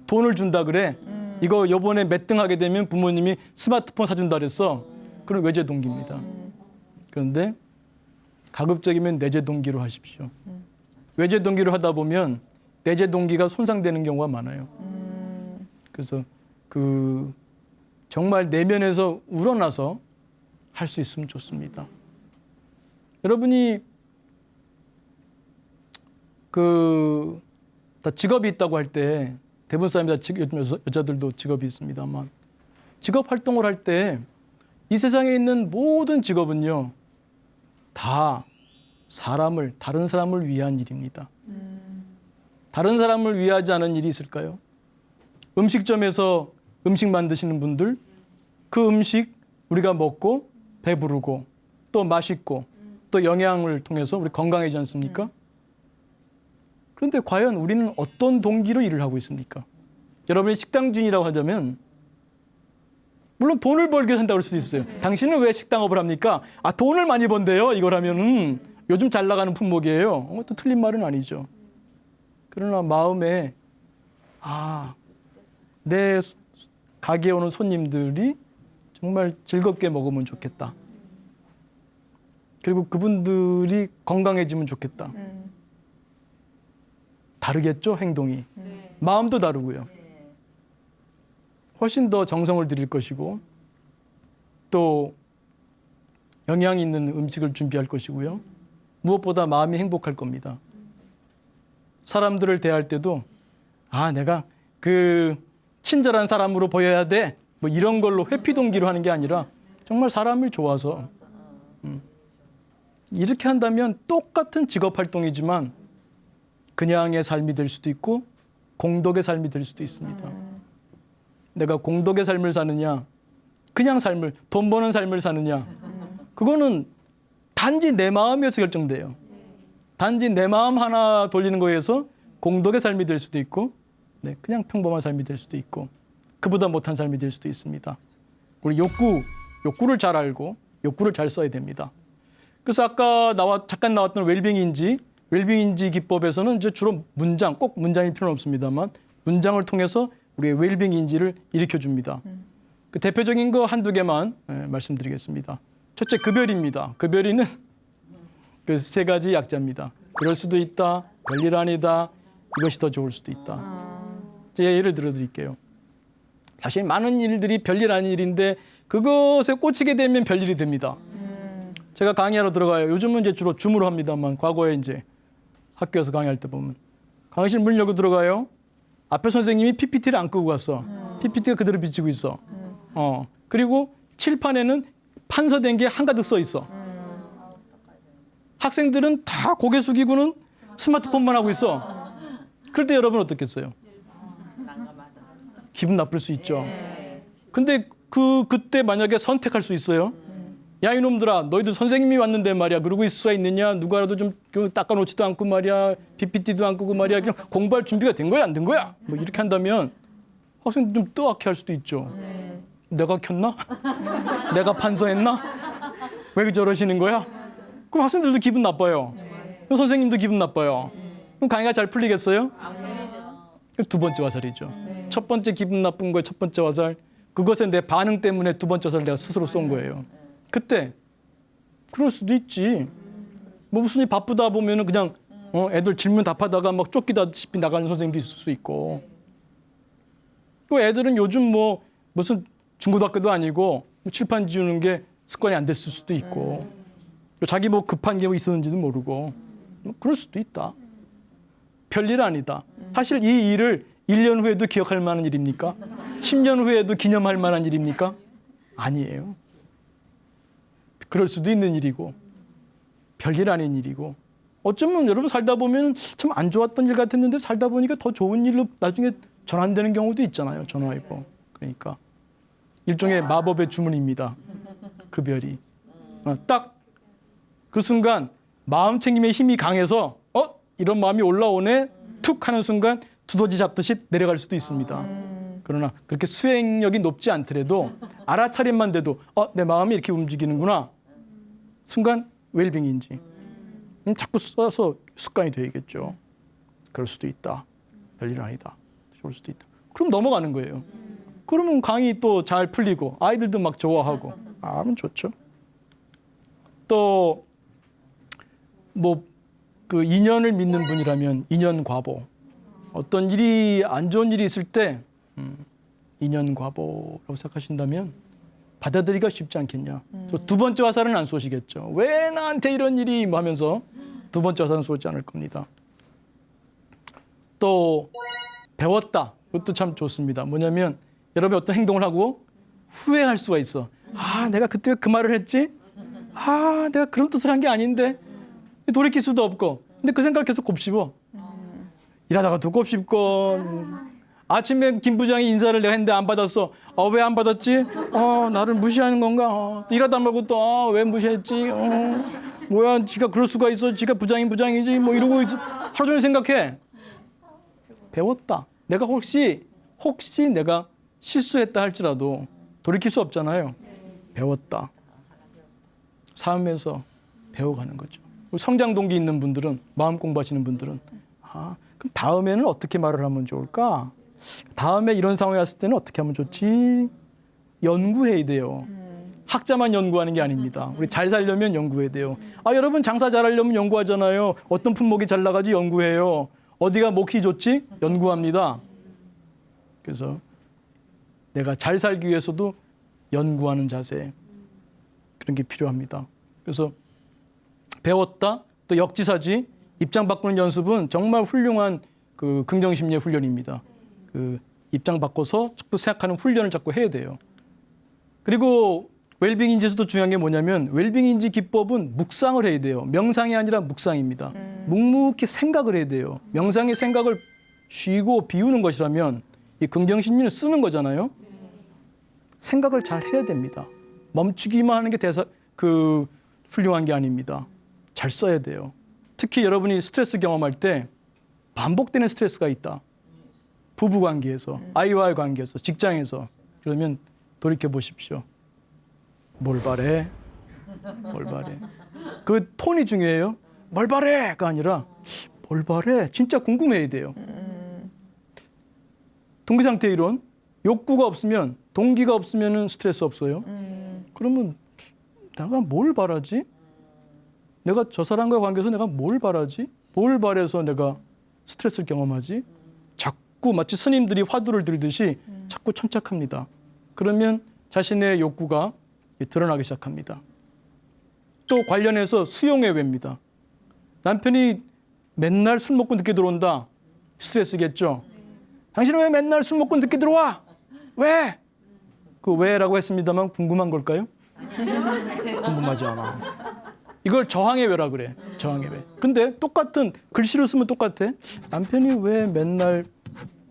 돈을 준다 그래. 이거 요번에 몇 등 하게 되면 부모님이 스마트폰 사준다 그랬어. 그럼 외제 동기입니다. 그런데 가급적이면 내재 동기로 하십시오. 외제 동기로 하다 보면 내재 동기가 손상되는 경우가 많아요. 그래서 정말 내면에서 우러나서 할 수 있으면 좋습니다. 여러분이 다 직업이 있다고 할 때 대부분 사람이 다 요즘 여자들도 직업이 있습니다만 직업 활동을 할 때 이 세상에 있는 모든 직업은요 다 다른 사람을 위한 일입니다. 다른 사람을 위하지 않은 일이 있을까요? 음식점에서 음식 만드시는 분들 그 음식 우리가 먹고 배부르고 또 맛있고 또 영양을 통해서 우리 건강해지지 않습니까? 그런데 과연 우리는 어떤 동기로 일을 하고 있습니까? 여러분이 식당 주인이라고 하자면 물론 돈을 벌기 위해서 한다고 할 수도 있어요. 당신은 왜 식당업을 합니까? 돈을 많이 번대요. 이걸 하면은 요즘 잘 나가는 품목이에요. 또 틀린 말은 아니죠. 그러나 마음에 내 가게에 오는 손님들이 정말 즐겁게 먹으면 좋겠다. 그리고 그분들이 건강해지면 좋겠다. 다르겠죠, 행동이. 마음도 다르고요. 훨씬 더 정성을 들일 것이고 또 영양 있는 음식을 준비할 것이고요. 무엇보다 마음이 행복할 겁니다. 사람들을 대할 때도 내가 친절한 사람으로 보여야 돼. 뭐 이런 걸로 회피 동기로 하는 게 아니라 정말 사람을 좋아서 이렇게 한다면 똑같은 직업 활동이지만 그냥의 삶이 될 수도 있고 공덕의 삶이 될 수도 있습니다. 내가 공덕의 삶을 사느냐 그냥 돈 버는 삶을 사느냐 그거는 단지 내 마음에서 결정돼요. 단지 내 마음 하나 돌리는 거에서 공덕의 삶이 될 수도 있고 그냥 평범한 삶이 될 수도 있고 그보다 못한 삶이 될 수도 있습니다. 우리 욕구를 잘 알고 욕구를 잘 써야 됩니다. 그래서 아까 잠깐 나왔던 웰빙인지 기법에서는 이제 주로 꼭 문장일 필요는 없습니다만 문장을 통해서 우리의 웰빙인지를 일으켜줍니다. 그 대표적인 거 한두 개만 말씀드리겠습니다. 첫째, 급여리입니다. 급여리는 그 세 가지 약자입니다. 그럴 수도 있다, 별일 아니다, 이것이 더 좋을 수도 있다. 제가 예를 들어드릴게요. 사실 많은 일들이 별일 아닌 일인데 그것에 꽂히게 되면 별일이 됩니다. 제가 강의하러 들어가요. 요즘은 이제 주로 줌으로 합니다만 과거에 이제 학교에서 강의할 때 보면 강의실 문 열고 들어가요. 앞에 선생님이 PPT를 안 끄고 갔어. PPT가 그대로 비치고 있어. 그리고 칠판에는 판서된 게 한가득 써 있어. 학생들은 다 고개 숙이고는 스마트폰만 하고 있어. 그럴 때 여러분 어떻겠어요? 기분 나쁠 수 있죠. 근데 그때 만약에 선택할 수 있어요. 야 이놈들아 너희들 선생님이 왔는데 말이야 그러고 있을 수가 있느냐. 누가라도 좀 닦아놓지도 않고 말이야. PPT도 안 끄고 말이야. 그냥 공부할 준비가 된 거야 안 된 거야. 뭐 이렇게 한다면 학생들 좀 뜨악해 할 수도 있죠. 내가 켰나? 내가 판서했나? 왜 저러시는 거야? 그럼 학생들도 기분 나빠요. 그럼 선생님도 기분 나빠요. 그럼 강의가 잘 풀리겠어요? 두 번째 화살이죠. 첫 번째 기분 나쁜 거에 첫 번째 화살. 그것에 내 반응 때문에 두 번째 화살을 내가 스스로 쏜 거예요. 그때 그럴 수도 있지. 뭐 무슨 일 바쁘다 보면은 그냥 애들 질문 답하다가 막 쫓기다시피 나가는 선생님도 있을 수 있고. 또 애들은 요즘 뭐 무슨 중고등학교도 아니고 칠판 지우는 게 습관이 안 됐을 수도 있고 자기 뭐 급한 게 뭐 있었는지도 모르고 뭐 그럴 수도 있다. 별일 아니다. 사실 이 일을 1년 후에도 기억할 만한 일입니까? 10년 후에도 기념할 만한 일입니까? 아니에요. 그럴 수도 있는 일이고 별일 아닌 일이고 어쩌면 여러분 살다 보면 참 안 좋았던 일 같았는데 살다 보니까 더 좋은 일로 나중에 전환되는 경우도 있잖아요. 전화위복. 그러니까 일종의 마법의 주문입니다. 그 별이. 딱 그 순간 마음 챙김의 힘이 강해서 이런 마음이 올라오네 툭 하는 순간 두더지 잡듯이 내려갈 수도 있습니다. 그러나 그렇게 수행력이 높지 않더라도 알아차림만 돼도 내 마음이 이렇게 움직이는구나. 순간 웰빙인지 자꾸 써서 습관이 되겠죠. 그럴 수도 있다. 별일 아니다. 좋을 수도 있다. 그럼 넘어가는 거예요. 그러면 강의 또 잘 풀리고 아이들도 막 좋아하고 그럼 좋죠. 또 뭐 그 인연을 믿는 분이라면 인연과보. 어떤 일이 안 좋은 일이 있을 때 인연과보라고 생각하신다면 받아들이기가 쉽지 않겠냐. 두 번째 화살은 안 쏘시겠죠. 왜 나한테 이런 일이 하면서 두 번째 화살은 쏘지 않을 겁니다. 또 배웠다. 이것도 참 좋습니다. 뭐냐면 여러분이 어떤 행동을 하고 후회할 수가 있어. 내가 그때 그 말을 했지? 내가 그런 뜻을 한 게 아닌데. 돌이킬 수도 없고. 근데 그 생각을 계속 곱씹어. 일하다가 또 곱씹고. 아침에 김 부장이 인사를 내가 했는데 안 받았어. 왜 안 받았지? 나를 무시하는 건가? 일하다 말고 또 왜 무시했지? 뭐야, 지가 그럴 수가 있어. 지가 부장이지. 뭐 이러고 하루 종일 생각해. 배웠다. 내가 혹시 내가 실수했다 할지라도 돌이킬 수 없잖아요. 배웠다. 삶에서 배워가는 거죠. 성장 동기 있는 분들은, 마음 공부하시는 분들은 그럼 다음에는 어떻게 말을 하면 좋을까? 다음에 이런 상황이 왔을 때는 어떻게 하면 좋지? 연구해야 돼요. 학자만 연구하는 게 아닙니다. 우리 잘 살려면 연구해야 돼요. 여러분 장사 잘하려면 연구하잖아요. 어떤 품목이 잘 나가지 연구해요. 어디가 먹기 좋지? 연구합니다. 그래서 내가 잘 살기 위해서도 연구하는 자세, 그런 게 필요합니다. 그래서 배웠다, 또 역지사지, 입장 바꾸는 연습은 정말 훌륭한 그 긍정심리의 훈련입니다. 그 입장 바꿔서 자꾸 생각하는 훈련을 자꾸 해야 돼요. 그리고 웰빙인지에서도 중요한 게 뭐냐면 웰빙인지 기법은 묵상을 해야 돼요. 명상이 아니라 묵상입니다. 묵묵히 생각을 해야 돼요. 명상의 생각을 쉬고 비우는 것이라면 이 긍정심리는 쓰는 거잖아요. 생각을 잘 해야 됩니다. 멈추기만 하는 게 훌륭한 게 아닙니다. 잘 써야 돼요. 특히 여러분이 스트레스 경험할 때 반복되는 스트레스가 있다. 부부관계에서, 아이와의 관계에서, 직장에서. 그러면 돌이켜 보십시오. 뭘 바래? 그 톤이 중요해요. 뭘 바래가 아니라 뭘 바래? 진짜 궁금해야 돼요. 동기상태 이론. 욕구가 없으면, 동기가 없으면 스트레스 없어요. 그러면 내가 뭘 바라지? 내가 저 사람과의 관계에서 내가 뭘 바라지? 뭘 바래서 내가 스트레스를 경험하지? 자꾸 마치 스님들이 화두를 들듯이 자꾸 천착합니다. 그러면 자신의 욕구가 드러나기 시작합니다. 또 관련해서 수용의 왜입니다. 남편이 맨날 술 먹고 늦게 들어온다. 스트레스겠죠. 당신은 왜 맨날 술 먹고 늦게 들어와? 왜? 그 왜라고 했습니다만 궁금한 걸까요? 궁금하지 않아. 이걸 저항의 왜라 그래. 저항의 왜. 근데 똑같은 글씨로 쓰면 똑같아. 남편이 왜 맨날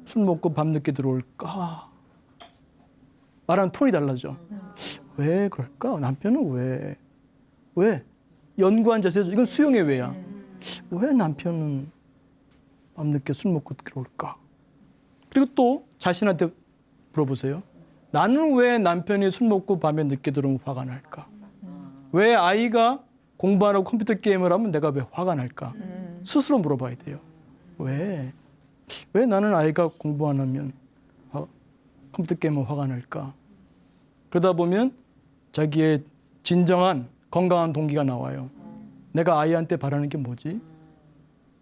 술 먹고 밤늦게 들어올까? 말하는 톤이 달라져. 왜 그럴까? 남편은 왜? 연구한 자세에서 이건 수용의 왜야. 왜 남편은 밤늦게 술 먹고 들어올까? 그리고 또 자신한테 물어보세요. 나는 왜 남편이 술 먹고 밤에 늦게 들어오면 화가 날까? 왜 아이가 공부하라고 컴퓨터 게임을 하면 내가 왜 화가 날까? 스스로 물어봐야 돼요. 왜 나는 아이가 공부 안 하면 컴퓨터 게임은 화가 날까? 그러다 보면 자기의 진정한 건강한 동기가 나와요. 내가 아이한테 바라는 게 뭐지?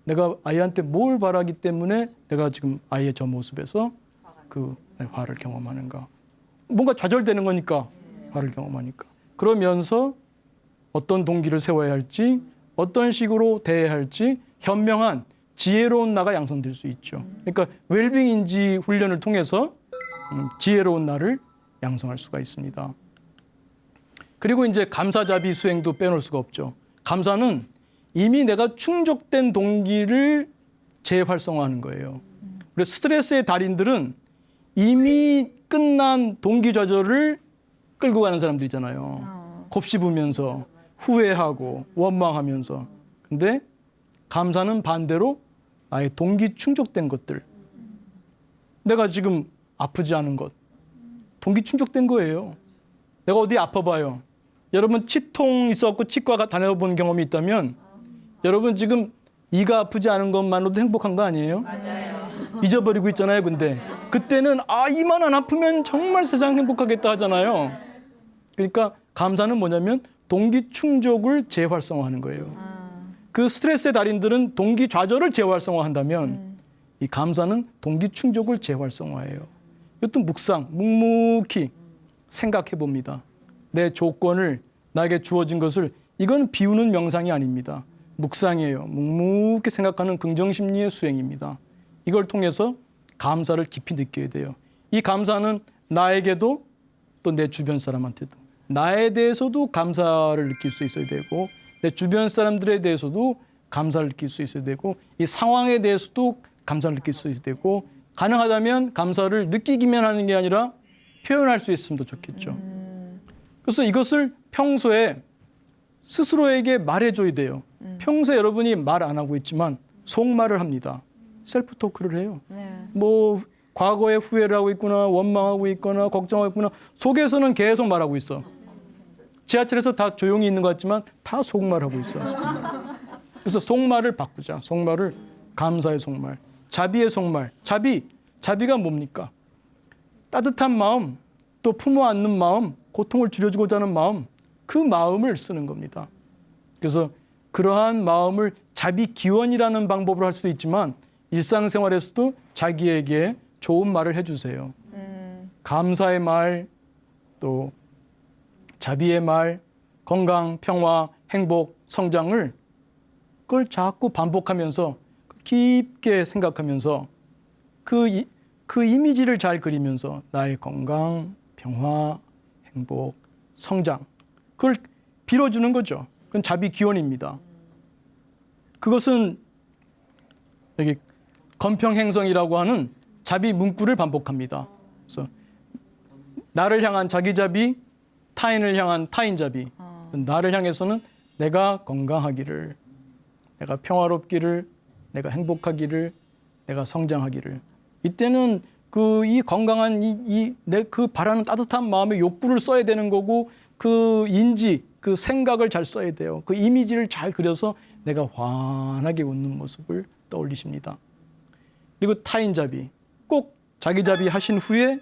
내가 아이한테 뭘 바라기 때문에 내가 지금 아이의 저 모습에서 그 화를 경험하는가? 뭔가 좌절되는 거니까 화를 경험하니까. 그러면서 어떤 동기를 세워야 할지, 어떤 식으로 대해야 할지 현명한 지혜로운 나가 양성될 수 있죠. 그러니까 웰빙인지 훈련을 통해서 지혜로운 나를 양성할 수가 있습니다. 그리고 이제 감사자비 수행도 빼놓을 수가 없죠. 감사는 이미 내가 충족된 동기를 재활성화하는 거예요. 그래서 스트레스의 달인들은 이미 끝난 동기 좌절을 끌고 가는 사람들이잖아요. 곱씹으면서 후회하고 원망하면서. 근데 감사는 반대로 나의 동기 충족된 것들. 내가 지금 아프지 않은 것. 동기 충족된 거예요. 내가 어디 아파봐요. 여러분 치통 있었고 치과 다녀본 경험이 있다면 여러분 지금 이가 아프지 않은 것만으로도 행복한 거 아니에요? 맞아요. 잊어버리고 있잖아요. 근데 그때는 이만 안 아프면 정말 세상 행복하겠다 하잖아요. 그러니까 감사는 뭐냐면 동기 충족을 재활성화하는 거예요. 그 스트레스의 달인들은 동기 좌절을 재활성화한다면 이 감사는 동기 충족을 재활성화해요. 이것도 묵묵히 생각해 봅니다. 내 조건을, 나에게 주어진 것을. 이건 비우는 명상이 아닙니다. 묵상이에요. 묵묵히 생각하는 긍정심리의 수행입니다. 이걸 통해서 감사를 깊이 느껴야 돼요. 이 감사는 나에게도 또 내 주변 사람한테도, 나에 대해서도 감사를 느낄 수 있어야 되고, 내 주변 사람들에 대해서도 감사를 느낄 수 있어야 되고, 이 상황에 대해서도 감사를 느낄 수 있어야 되고, 가능하다면 감사를 느끼기만 하는 게 아니라 표현할 수 있으면 더 좋겠죠. 그래서 이것을 평소에 스스로에게 말해줘야 돼요. 평소에 여러분이 말 안 하고 있지만 속말을 합니다. 셀프 토크를 해요. 뭐 과거에 후회를 하고 있거나 원망하고 있거나 걱정하고 있거나 속에서는 계속 말하고 있어. 지하철에서 다 조용히 있는 것 같지만 다 속말하고 있어. 그래서 속말을 바꾸자. 속말을 감사의 속말, 자비의 속말. 자비가 뭡니까? 따뜻한 마음, 또 품어 안는 마음, 고통을 줄여주고자 하는 마음, 그 마음을 쓰는 겁니다. 그래서 그러한 마음을 자비 기원이라는 방법으로 할 수도 있지만 일상생활에서도 자기에게 좋은 말을 해주세요. 감사의 말, 또 자비의 말, 건강, 평화, 행복, 성장을 그걸 자꾸 반복하면서 깊게 생각하면서 그 이미지를 잘 그리면서 나의 건강, 평화, 행복, 성장, 그걸 빌어주는 거죠. 그건 자비 기원입니다. 그것은 여기 건평행성이라고 하는 자비 문구를 반복합니다. 그래서 나를 향한 자기자비, 타인을 향한 타인자비. 나를 향해서는 내가 건강하기를, 내가 평화롭기를, 내가 행복하기를, 내가 성장하기를. 이때는 이 건강한 그 바라는 따뜻한 마음의 욕구를 써야 되는 거고, 그 인지, 그 생각을 잘 써야 돼요. 그 이미지를 잘 그려서 내가 환하게 웃는 모습을 떠올리십니다. 그리고 타인자비. 꼭 자기자비 하신 후에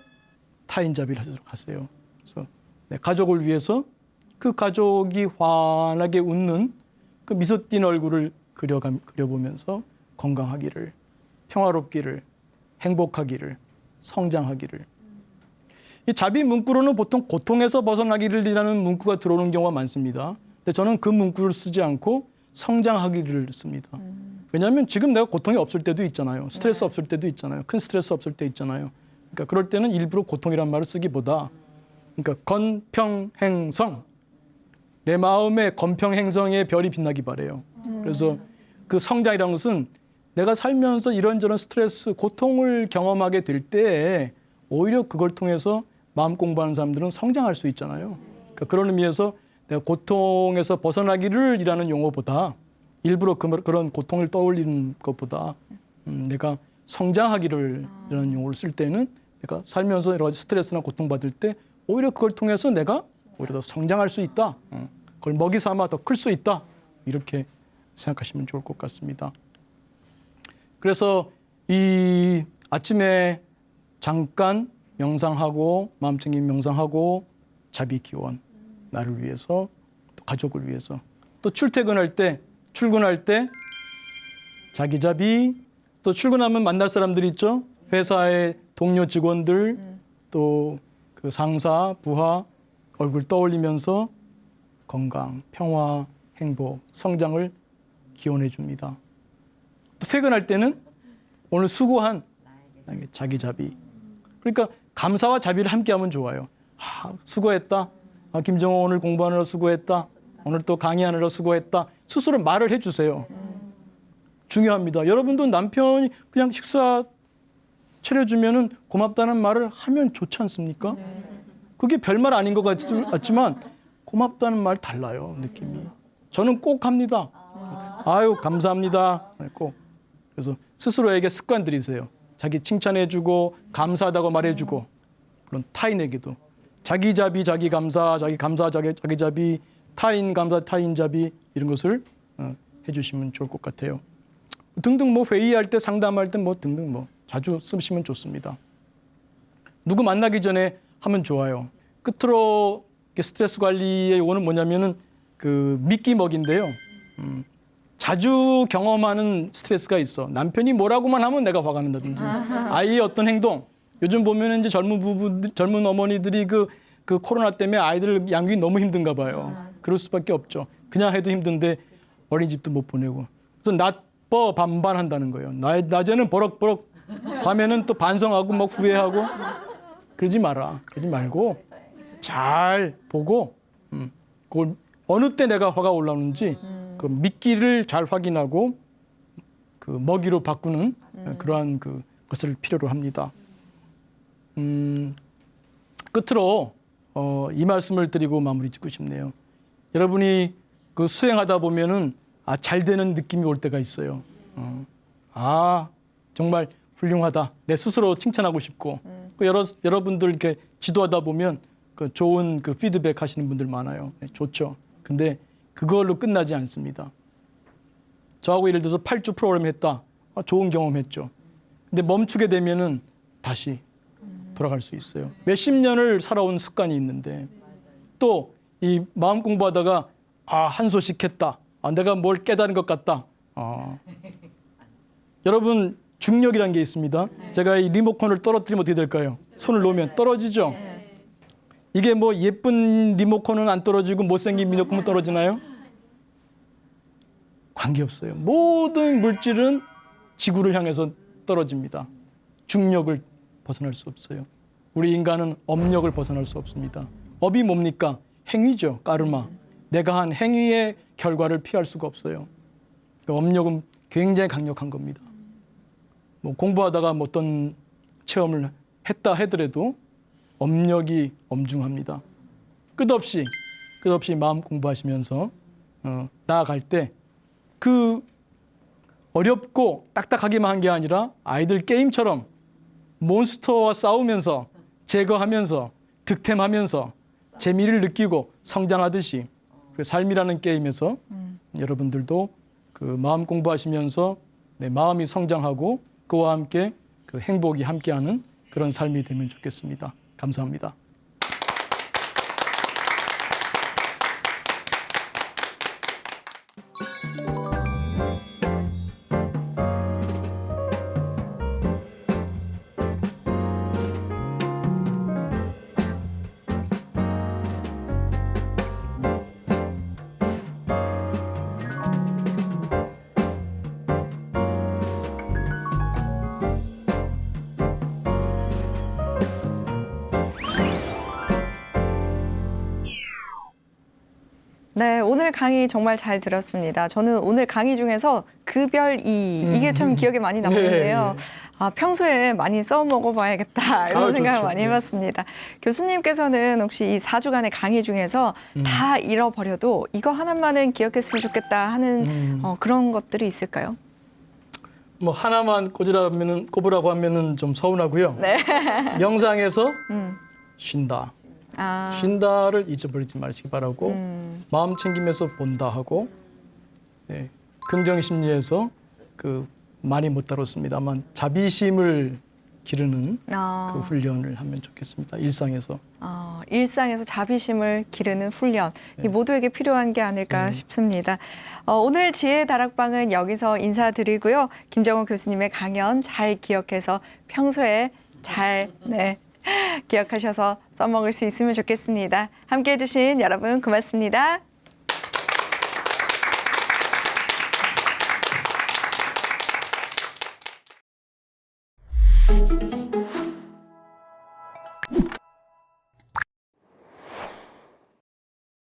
타인자비를 하도록 하세요. 그래서 내 가족을 위해서 그 가족이 환하게 웃는 그 미소 띤 얼굴을 그려보면서 건강하기를, 평화롭기를, 행복하기를, 성장하기를. 이 자비 문구로는 보통 고통에서 벗어나기를이라는 문구가 들어오는 경우가 많습니다. 근데 저는 그 문구를 쓰지 않고 성장하기를 씁니다. 왜냐하면 지금 내가 고통이 없을 때도 있잖아요. 스트레스 없을 때도 있잖아요. 큰 스트레스 없을 때 있잖아요. 그러니까 그럴 때는 일부러 고통이란 말을 쓰기보다, 그러니까 건평행성, 내 마음에 건평행성의 별이 빛나기 바래요. 그래서 그 성장이라는 것은 내가 살면서 이런저런 스트레스, 고통을 경험하게 될 때 오히려 그걸 통해서 마음 공부하는 사람들은 성장할 수 있잖아요. 그러니까 그런 의미에서 내가 고통에서 벗어나기를 이라는 용어보다, 일부러 그런 고통을 떠올리는 것보다 내가 성장하기를 이라는 용어를 쓸 때는 내가 살면서 여러 가지 스트레스나 고통받을 때 오히려 그걸 통해서 내가 오히려 더 성장할 수 있다. 그걸 먹이 삼아 더 클 수 있다. 이렇게 생각하시면 좋을 것 같습니다. 그래서 이 아침에 잠깐 명상하고 마음 챙김 명상하고 자비 기원, 나를 위해서, 또 가족을 위해서, 또 출근할 때 자기 자비, 또 출근하면 만날 사람들이 있죠. 회사의 동료 직원들, 또 그 상사, 부하 얼굴 떠올리면서 건강, 평화, 행복, 성장을 기원해 줍니다. 또 퇴근할 때는 오늘 수고한 나에게 자기 자비. 그러니까 감사와 자비를 함께하면 좋아요. 수고했다. 김정호 오늘 공부하느라 수고했다. 오늘 또 강의하느라 수고했다. 스스로 말을 해주세요. 중요합니다. 여러분도 남편이 그냥 식사 차려주면은 고맙다는 말을 하면 좋지 않습니까? 그게 별말 아닌 것 같지만 고맙다는 말 달라요, 느낌이. 저는 꼭 합니다. 아유, 감사합니다. 꼭. 그래서 스스로에게 습관 들이세요. 자기 칭찬해주고 감사하다고 말해주고, 물론 타인에게도 자기 자비, 자기 감사, 자기 감사, 자기 자비, 타인 감사, 타인 자비 이런 것을 해주시면 좋을 것 같아요. 등등 뭐 회의할 때, 상담할 때 뭐 등등 뭐 자주 쓰시면 좋습니다. 누구 만나기 전에 하면 좋아요. 끝으로 스트레스 관리의 요거는 뭐냐면은 그 미끼 먹인데요. 자주 경험하는 스트레스가 있어. 남편이 뭐라고만 하면 내가 화가 난다든지, 아이의 어떤 행동. 요즘 보면은 이제 젊은 어머니들이 그 코로나 때문에 아이들 양육이 너무 힘든가 봐요. 그럴 수밖에 없죠. 그냥 해도 힘든데 어린이집도 못 보내고. 그래서 낮버 반반한다는 거예요. 낮에는 버럭버럭, 밤에는 또 반성하고 막 후회하고. 그러지 마라. 그러지 말고 잘 보고 그걸 어느 때 내가 화가 올라오는지 그 미끼를 잘 확인하고 그 먹이로 바꾸는 그러한 것을 필요로 합니다. 끝으로 이 말씀을 드리고 마무리 짓고 싶네요. 여러분이 그 수행하다 보면은 잘 되는 느낌이 올 때가 있어요. 정말 훌륭하다. 내 스스로 칭찬하고 싶고 여러분들 이렇게 지도하다 보면 그 좋은 그 피드백 하시는 분들 많아요. 좋죠. 근데 그걸로 끝나지 않습니다. 저하고 예를 들어서 8주 프로그램 했다. 좋은 경험했죠. 근데 멈추게 되면은 다시 돌아갈 수 있어요. 몇십 년을 살아온 습관이 있는데 또 이 마음 공부하다가 한 소식 했다. 내가 뭘 깨달은 것 같다. 여러분 중력이라는 게 있습니다. 제가 이 리모컨을 떨어뜨리면 어떻게 될까요? 손을 놓으면 떨어지죠. 이게 뭐 예쁜 리모컨은 안 떨어지고 못생긴 리모컨은 떨어지나요? 관계없어요. 모든 물질은 지구를 향해서 떨어집니다. 중력을 벗어날 수 없어요. 우리 인간은 업력을 벗어날 수 없습니다. 업이 뭡니까? 행위죠. 까르마. 내가 한 행위의 결과를 피할 수가 없어요. 그 업력은 굉장히 강력한 겁니다. 뭐 공부하다가 뭐 어떤 체험을 했다 하더라도 업력이 엄중합니다. 끝없이 마음 공부하시면서 나아갈 때 그 어렵고 딱딱하게만 한 게 아니라 아이들 게임처럼 몬스터와 싸우면서 제거하면서 득템하면서 재미를 느끼고 성장하듯이 그 삶이라는 게임에서 여러분들도 그 마음 공부하시면서 내 마음이 성장하고 그와 함께 그 행복이 함께하는 그런 삶이 되면 좋겠습니다. 감사합니다. 네, 오늘 강의 정말 잘 들었습니다. 저는 오늘 강의 중에서 급별이 이게 참 기억에 많이 남는데요. 평소에 많이 써먹어봐야겠다 이런 생각을 좋죠. 많이 해봤습니다. 교수님께서는 혹시 이 4주간의 강의 중에서 다 잃어버려도 이거 하나만은 기억했으면 좋겠다 하는 그런 것들이 있을까요? 뭐 하나만 꼽으라고 하면은 좀 서운하고요. 네. 명상에서 쉰다. 아, 쉰다를 잊어버리지 마시기 바라고 마음 챙기면서 본다 하고 긍정 심리에서 그 많이 못 다뤘습니다만 자비심을 기르는 그 훈련을 하면 좋겠습니다. 일상에서. 일상에서 자비심을 기르는 훈련, 이 모두에게 필요한 게 아닐까 싶습니다. 오늘 지혜의 다락방은 여기서 인사드리고요. 김정호 교수님의 강연 잘 기억해서 평소에 잘 기억하셔서 써먹을 수 있으면 좋겠습니다. 함께해 주신 여러분 고맙습니다.